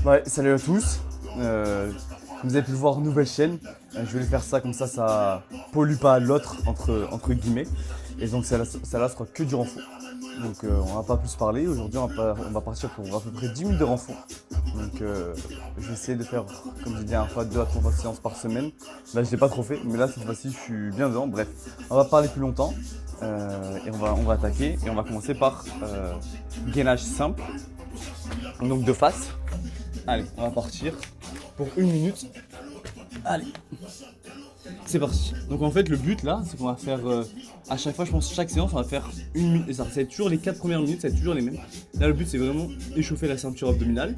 Ouais, salut à tous. Comme vous avez pu le voir, nouvelle chaîne. Je vais faire ça comme ça pollue pas l'autre, entre guillemets. Et donc ça là sera que du renfort. Donc on va pas plus parler. Aujourd'hui on va partir pour à peu près 10 minutes de renfort. Donc je vais essayer de faire, comme j'ai dit la dernière fois, 2 à 3 séances par semaine. Là je l'ai pas trop fait, mais là cette fois-ci je suis bien dedans. Bref, on va parler plus longtemps. Et on va attaquer. Et on va commencer par gainage simple. Donc de face. Allez, on va partir pour 1 minute. Allez, c'est parti. Donc en fait le but là, c'est qu'on va faire à chaque fois, je pense chaque séance, on va faire 1 minute. Et ça va être toujours les 4 premières minutes, ça va être toujours les mêmes. Là le but c'est vraiment échauffer la ceinture abdominale.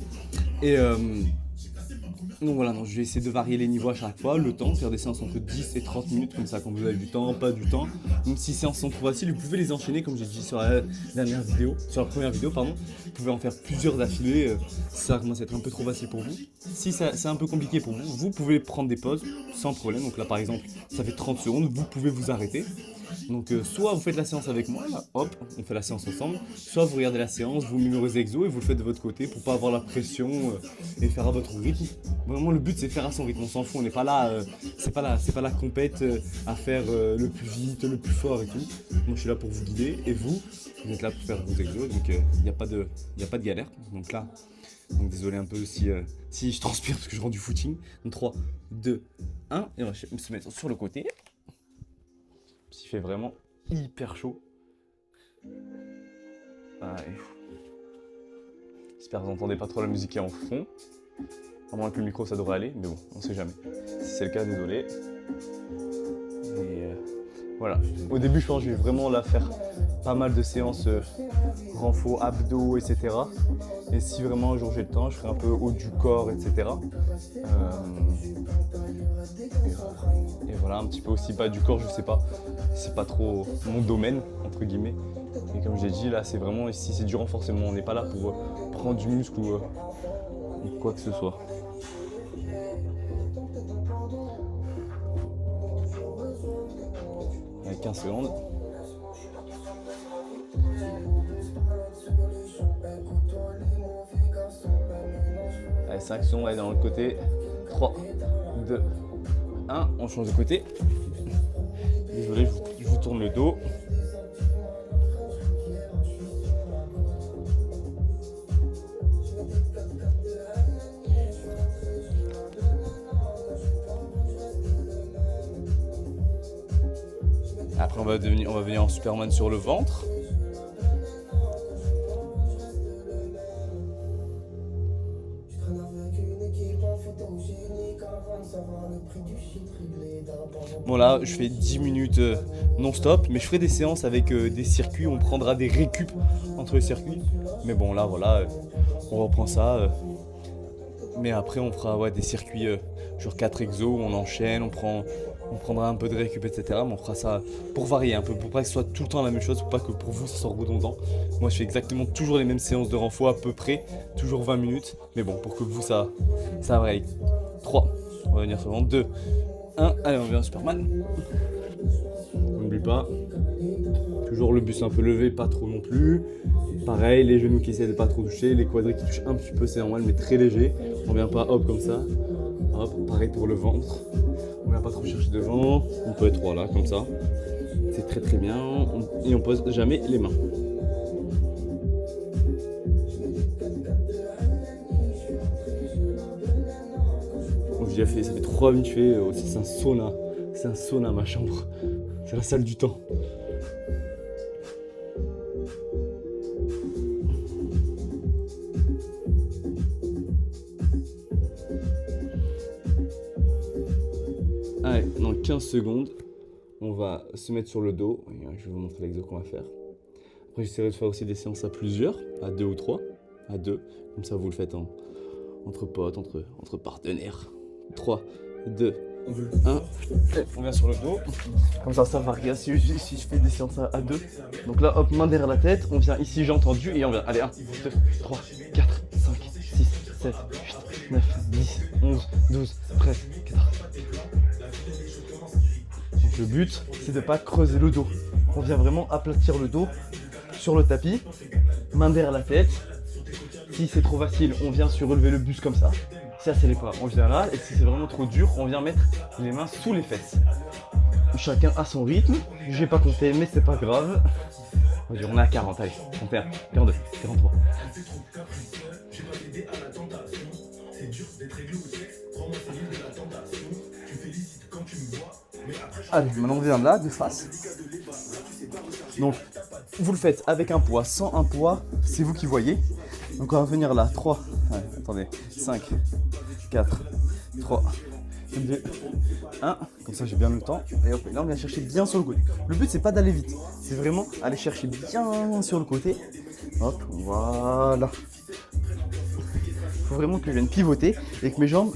Et donc voilà, je vais essayer de varier les niveaux à chaque fois, le temps, faire des séances entre 10 et 30 minutes, comme ça quand vous avez du temps, pas du temps. Donc si séances sont trop faciles, vous pouvez les enchaîner comme j'ai dit sur la première vidéo, pardon. Vous pouvez en faire plusieurs d'affilée, si ça commence à être un peu trop facile pour vous. Si c'est un peu compliqué pour vous, vous pouvez prendre des pauses sans problème. Donc là par exemple, ça fait 30 secondes, vous pouvez vous arrêter. Donc soit vous faites la séance avec moi, là, hop, on fait la séance ensemble, soit vous regardez la séance, vous mémorisez exo et vous le faites de votre côté pour pas avoir la pression et faire à votre rythme. Vraiment le but c'est faire à son rythme, on s'en fout, on n'est pas là, c'est pas la compète à faire le plus vite, le plus fort et tout. Moi je suis là pour vous guider et vous êtes là pour faire vos exos, donc il n'y a pas de galère. Donc là, désolé un peu si je transpire parce que je rends du footing. Donc 3, 2, 1 et on va se mettre sur le côté. Il fait vraiment hyper chaud. J'espère que vous n'entendez pas trop la musique qui est en fond. À moins que le micro ça devrait aller, mais bon, on sait jamais. Si c'est le cas, désolé. Et voilà. Au début, je pense que je vais vraiment là faire pas mal de séances renfo, abdos, etc. Et si vraiment un jour j'ai le temps, je ferai un peu haut du corps, etc. Et voilà, un petit peu aussi bas du corps, je sais pas. C'est pas trop mon domaine, entre guillemets. Et comme j'ai dit, là, c'est vraiment, si c'est du renforcement, on n'est pas là pour prendre du muscle ou quoi que ce soit. Avec 15 secondes. Allez, 5 secondes, allez dans l'autre côté. 3, 2, 1, on change de côté. Désolé, je vous tourne le dos. Après, on va venir en Superman sur le ventre. Bon là, je fais 10 minutes non-stop, mais je ferai des séances avec des circuits, on prendra des récup entre les circuits. Mais bon là, voilà, on reprend ça. Mais après, on fera des circuits genre 4 exos, où on enchaîne, on prendra un peu de récup, etc. Mais on fera ça pour varier un peu, pour pas que ce soit tout le temps la même chose, pour pas que pour vous ça soit redondant. Moi, je fais exactement toujours les mêmes séances de renfort à peu près, toujours 20 minutes. Mais bon, pour que vous, ça varie. 3, on va venir sur le ventre, 2, 1, allez, on vient Superman. N'oublie pas, toujours le buste un peu levé, pas trop non plus. Pareil, les genoux qui essaient de pas trop toucher, les quadris qui touchent un petit peu, c'est normal, mais très léger. On vient pas hop comme ça. Hop, pareil pour le ventre. On vient pas trop chercher devant. On peut être là, comme ça. C'est très très bien. Et on pose jamais les mains. Ça fait 3 minutes que je fais, c'est un sauna. C'est un sauna ma chambre. C'est la salle du temps. Allez, dans 15 secondes, on va se mettre sur le dos. Je vais vous montrer l'exo qu'on va faire. Après, j'essaierai de faire aussi des séances à plusieurs, à 2 ou 3. À 2, comme ça vous le faites entre potes, entre partenaires. 3, 2, 1. On vient sur le dos. Comme ça varie si je fais des séances à 2. Donc là, hop, main derrière la tête. On vient ici, j'ai entendu. Et on vient. Allez, 1, 2, 3, 4, 5, 6, 7, 8, 9, 10, 11, 12, 13, 14. Donc le but, c'est de ne pas creuser le dos. On vient vraiment aplatir le dos sur le tapis. Main derrière la tête. Si c'est trop facile, on vient surélever le buste comme ça. Si c'est les pas, on vient là. Et si c'est vraiment trop dur, on vient mettre les mains sous les fesses. Chacun à son rythme. J'ai pas compté, mais c'est pas grave. On est à 40, allez. 41, 42, 43. Allez, maintenant on vient là, de face. Donc, vous le faites avec un poids, sans un poids, c'est vous qui voyez. Donc on va venir là, 3, ouais, attendez, 5, 4, 3, 2, 1. Comme ça j'ai bien le temps. Et hop, là on vient chercher bien sur le côté. Le but c'est pas d'aller vite, c'est vraiment aller chercher bien sur le côté. Hop, voilà. Il faut vraiment que je vienne pivoter et que mes jambes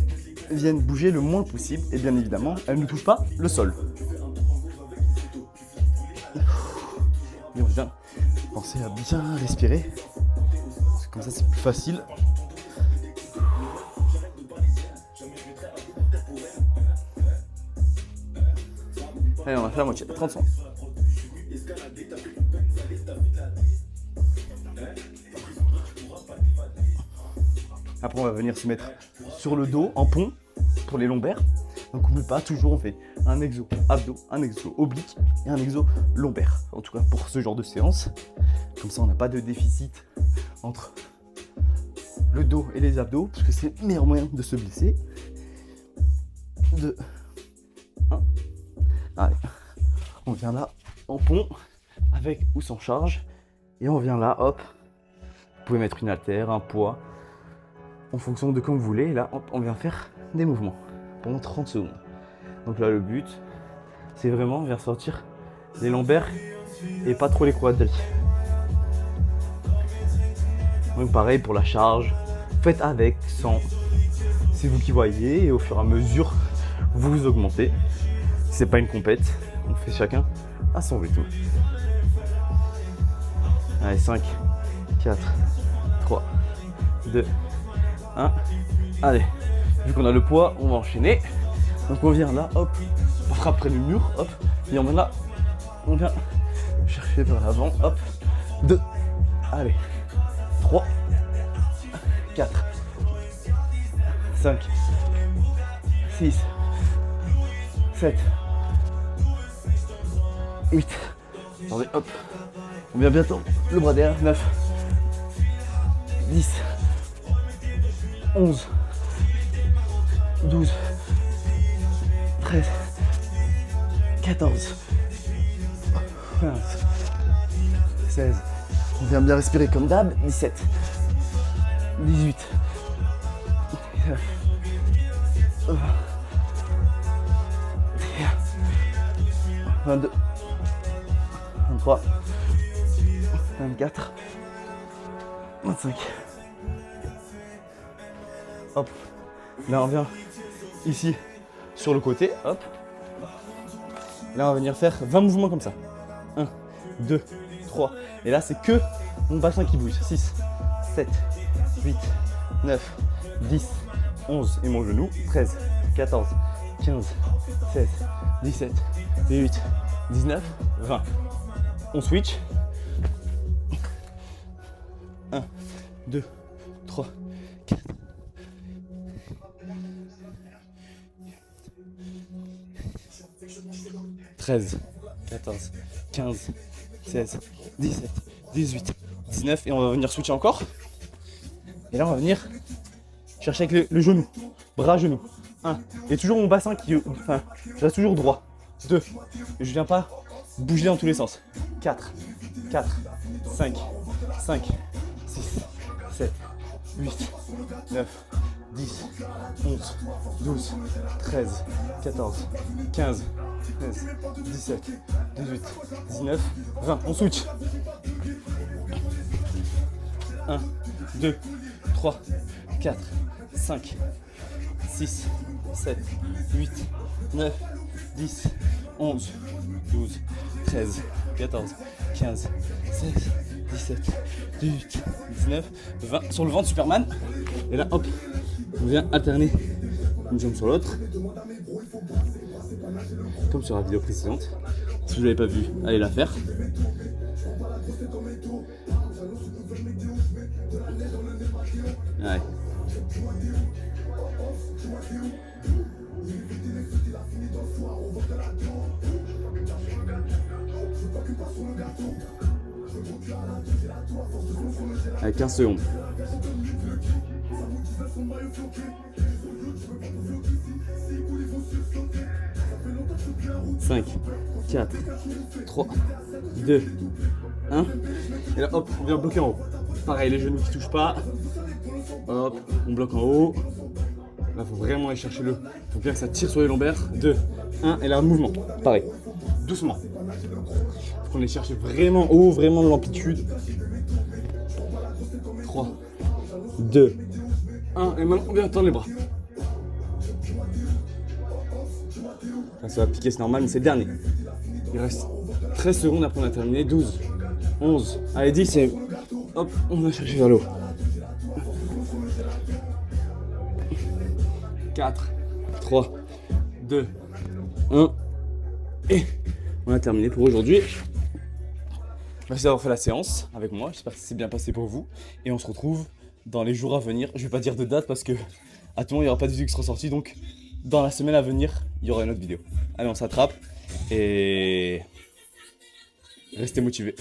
viennent bouger le moins possible. Et bien évidemment, elles ne touchent pas le sol. Et on vient penser à bien respirer. Comme ça c'est plus facile. Allez, on a fait la moitié, 30 secondes. Après on va venir se mettre sur le dos en pont pour les lombaires. Donc n'oublie pas, toujours on fait un exo abdos, un exo oblique et un exo lombaire. En tout cas pour ce genre de séance. Comme ça on n'a pas de déficit entre le dos et les abdos, parce que c'est le meilleur moyen de se blesser. 2, 1. Allez, on vient là en pont, avec ou sans charge. Et on vient là, hop. Vous pouvez mettre une haltère, un poids, en fonction de comme vous voulez. Et là, hop, on vient faire des mouvements pendant 30 secondes. Donc là, le but, c'est vraiment de sortir les lombaires et pas trop les quadris. Donc pareil pour la charge, faites avec, sans, c'est vous qui voyez et au fur et à mesure vous augmentez. C'est pas une compète, on fait chacun à son rythme. Allez, 5, 4, 3, 2, 1. Allez, vu qu'on a le poids, on va enchaîner. Donc on vient là, hop, on frappe près du mur, hop, et on vient là, on vient chercher vers l'avant, hop, 2, allez, 3, 4, 5, 6, 7, 8, attendez, hop, on vient bientôt, le bras derrière, 9, 10, 11, 12, 13, 14, 15, 16, on vient bien respirer comme d'hab, 17, 18, 22, 23, 24, 25. Hop, là on vient ici sur le côté, hop. Là on va venir faire 20 mouvements comme ça. 1, 2, 3. Et là c'est que mon bassin qui bouge. 6, 7, 8, 9, 10, 11 et mon genou. 13, 14, 15, 16, 17, 18, 19, 20. On switch. 1, 2, 3, 4. 13, 14, 15, 16, 17, 18, 19 et on va venir switcher encore. Et là on va venir chercher avec le genou, bras genou. 1. Et toujours mon bassin qui, enfin, je reste toujours droit. 2. Je viens pas bouger dans tous les sens. 4, 4, 5, 5, 6, 7, 8, 9, 10, 11, 12, 13, 14, 15, 16, 17, 18, 19, 20. On switch. 1, 2, 3, 4, 5, 6, 7, 8, 9, 10, 11, 12, 13, 14, 15, 16, 17, 18, 19, 20. Sur le ventre, Superman. Et là, hop, on vient alterner une jambe sur l'autre. Comme sur la vidéo précédente. Si vous ne l'avez pas vu, allez la faire. Ouais. Allez, 15 secondes. 5, 4, 3, 2, 1. Et là, hop, on vient bloquer en haut. Pareil, les genoux qui touchent pas. Hop, on bloque en haut. Là, faut vraiment aller chercher le. Faut bien que ça tire sur les lombaires. 2, 1, et là, mouvement. Pareil, doucement. Faut qu'on aille chercher vraiment haut, vraiment de l'amplitude. 3, 2, 1, et maintenant, on vient tendre les bras. Là, ça va piquer, c'est normal, mais c'est le dernier. Il reste 13 secondes après on a terminé. 12, 11, allez 10 et hop, on va chercher vers le haut. 4, 3, 2, 1 et on a terminé pour aujourd'hui. Merci d'avoir fait la séance avec moi, j'espère que c'est bien passé pour vous. Et on se retrouve dans les jours à venir. Je vais pas dire de date parce que à tout moment il n'y aura pas de vidéo qui sera sortie, donc dans la semaine à venir, il y aura une autre vidéo. Allez, on s'attrape et restez motivés.